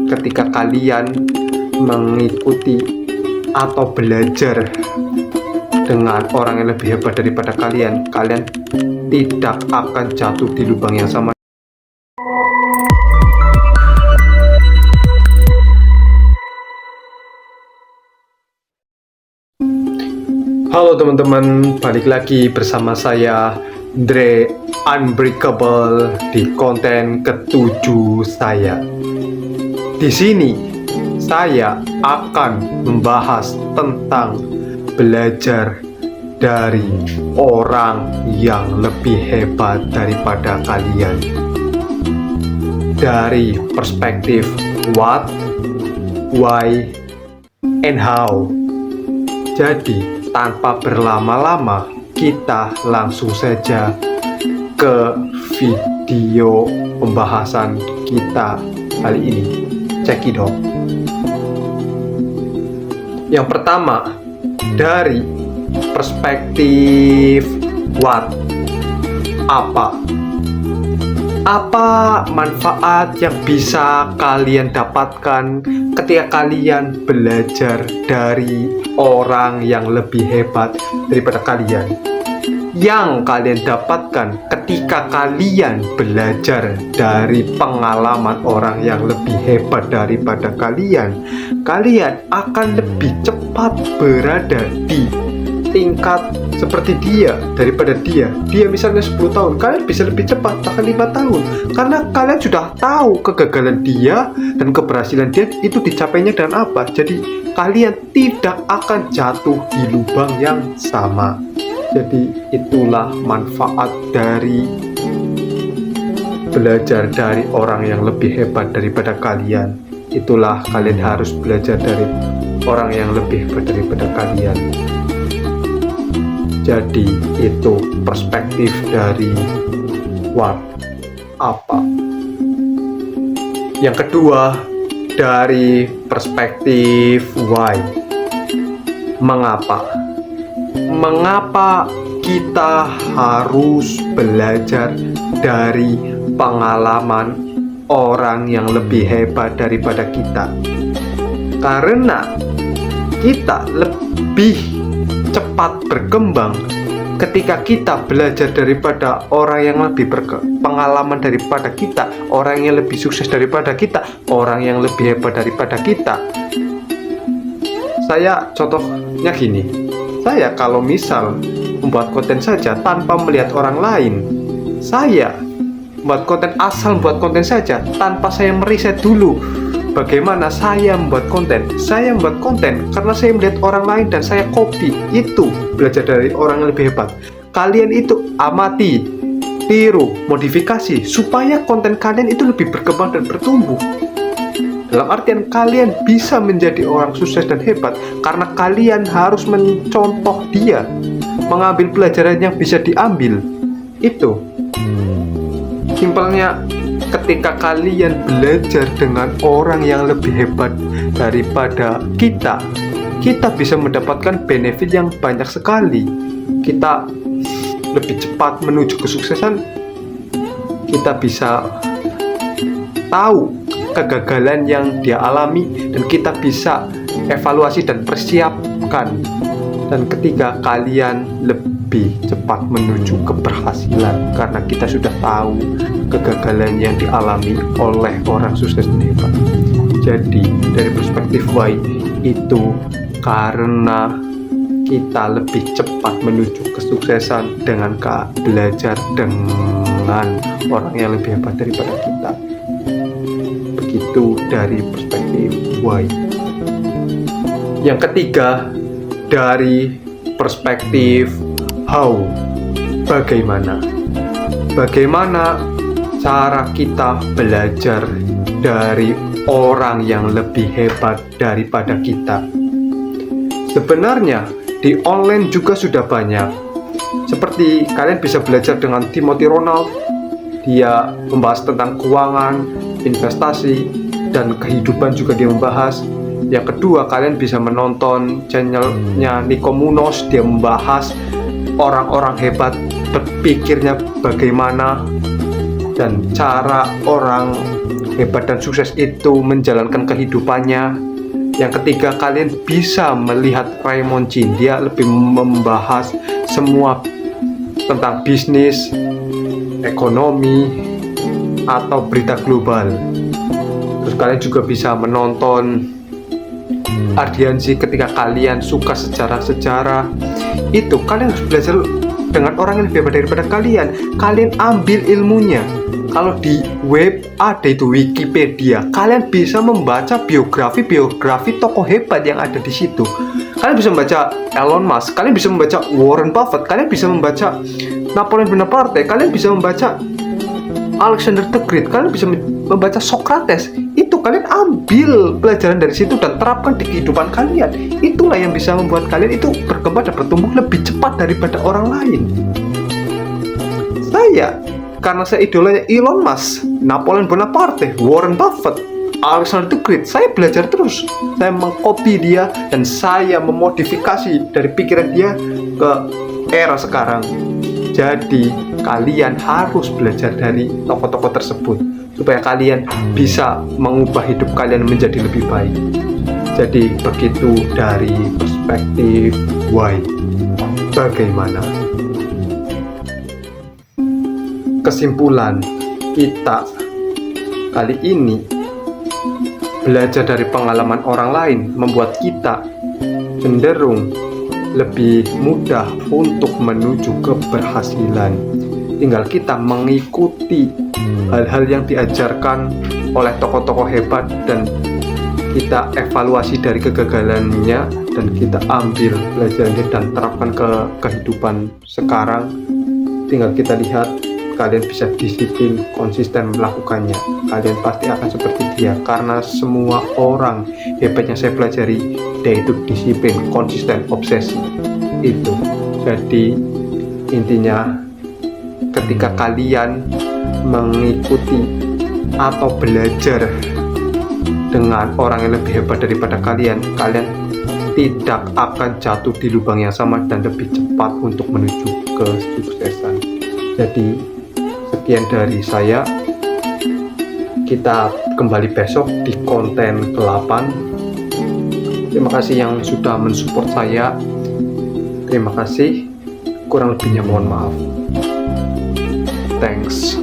ketika kalian mengikuti atau belajar dengan orang yang lebih hebat daripada kalian, kalian tidak akan jatuh di lubang yang sama. Halo teman-teman, balik lagi bersama saya Dre Unbreakable di konten ke-7 saya. Di sini saya akan membahas tentang belajar dari orang yang lebih hebat daripada kalian. Dari perspektif what, why, and how. Jadi tanpa berlama-lama, kita langsung saja ke video pembahasan kita kali ini. Cekidot. Yang pertama, dari perspektif what, apa manfaat yang bisa kalian dapatkan ketika kalian belajar dari orang yang lebih hebat daripada kalian? Yang kalian dapatkan ketika kalian belajar dari pengalaman orang yang lebih hebat daripada kalian, kalian akan lebih cepat berada di tingkat seperti dia daripada dia. Dia misalnya 10 tahun, kalian bisa lebih cepat, bahkan 5 tahun. Karena kalian sudah tahu kegagalan dia dan keberhasilan dia itu dicapainya dengan apa. Jadi kalian tidak akan jatuh di lubang yang sama. Jadi itulah manfaat dari belajar dari orang yang lebih hebat daripada kalian. Itulah kalian harus belajar dari orang yang lebih hebat daripada kalian. Jadi itu perspektif dari what, apa. Yang kedua, dari perspektif why, mengapa. Mengapa kita harus belajar dari pengalaman orang yang lebih hebat daripada kita? Karena kita lebih cepat berkembang ketika kita belajar daripada orang yang lebih berpengalaman daripada kita, orang yang lebih sukses daripada kita, orang yang lebih hebat daripada kita. Saya contohnya gini, saya kalau misal membuat konten saja tanpa melihat orang lain, saya membuat konten asal membuat konten saja tanpa saya meriset dulu bagaimana saya membuat konten. Saya membuat konten karena saya melihat orang lain dan saya copy. Itu belajar dari orang yang lebih hebat. Kalian itu amati, tiru, modifikasi supaya konten kalian itu lebih berkembang dan bertumbuh. Dalam artian kalian bisa menjadi orang sukses dan hebat karena kalian harus mencontoh dia, mengambil pelajaran yang bisa diambil. Itu simpelnya. Ketika kalian belajar dengan orang yang lebih hebat daripada kita, kita bisa mendapatkan benefit yang banyak sekali. Kita lebih cepat menuju kesuksesan. Kita bisa tahu kegagalan yang dia alami dan kita bisa evaluasi dan persiapkan. Dan ketika kalian lebih cepat menuju keberhasilan karena kita sudah tahu kegagalan yang dialami oleh orang sukses dan hebat. Jadi dari perspektif why itu karena kita lebih cepat menuju kesuksesan dengan belajar dengan orang yang lebih hebat daripada kita. Begitu dari perspektif why. Yang ketiga, dari perspektif how, bagaimana cara kita belajar dari orang yang lebih hebat daripada kita. Sebenarnya di online juga sudah banyak. Seperti kalian bisa belajar dengan Timothy Ronald. Dia membahas tentang keuangan, investasi, dan kehidupan juga dia membahas. Yang kedua, kalian bisa menonton channelnya Nico Munoz. Dia membahas orang-orang hebat berpikirnya bagaimana dan cara orang hebat dan sukses itu menjalankan kehidupannya. Yang ketiga, kalian bisa melihat Raymond Chin, dia lebih membahas semua tentang bisnis, ekonomi, atau berita global. Terus kalian juga bisa menonton Ardiansyah ketika kalian suka sejarah-sejarah. Itu kalian harus belajar dengan orang yang lebih hebat daripada kalian. Kalian ambil ilmunya. Kalau di web ada itu Wikipedia, kalian bisa membaca biografi tokoh hebat yang ada di situ. Kalian bisa membaca Elon Musk, kalian bisa membaca Warren Buffett, kalian bisa membaca Napoleon Bonaparte, kalian bisa membaca Alexander the Great, kalian bisa membaca Socrates. Itu kalian ambil pelajaran dari situ dan terapkan di kehidupan kalian. Itulah yang bisa membuat kalian itu berkembang dan bertumbuh lebih cepat daripada orang lain. Karena saya idolanya Elon Musk, Napoleon Bonaparte, Warren Buffett, Alexander the Great, saya belajar terus. Saya mengcopy dia dan saya memodifikasi dari pikiran dia ke era sekarang. Jadi kalian harus belajar dari tokoh-tokoh tersebut supaya kalian bisa mengubah hidup kalian menjadi lebih baik. Jadi begitu dari perspektif why. Bagaimana? Kesimpulan kita kali ini, belajar dari pengalaman orang lain membuat kita cenderung lebih mudah untuk menuju keberhasilan. Tinggal kita mengikuti hal-hal yang diajarkan oleh tokoh-tokoh hebat dan kita evaluasi dari kegagalannya dan kita ambil pelajarannya dan terapkan ke kehidupan sekarang. Tinggal kita lihat, kalian bisa disiplin, konsisten melakukannya. Kalian pasti akan seperti dia, karena semua orang hebat yang saya pelajari, dia itu disiplin, konsisten, obsesi. Itu. Jadi intinya, ketika kalian mengikuti atau belajar dengan orang yang lebih hebat daripada kalian, kalian tidak akan jatuh di lubang yang sama dan lebih cepat untuk menuju kesuksesan. Jadi sekian dari saya. Kita kembali besok di konten ke-8. Terima kasih yang sudah mensupport saya. Terima kasih. Kurang lebihnya mohon maaf. Thanks.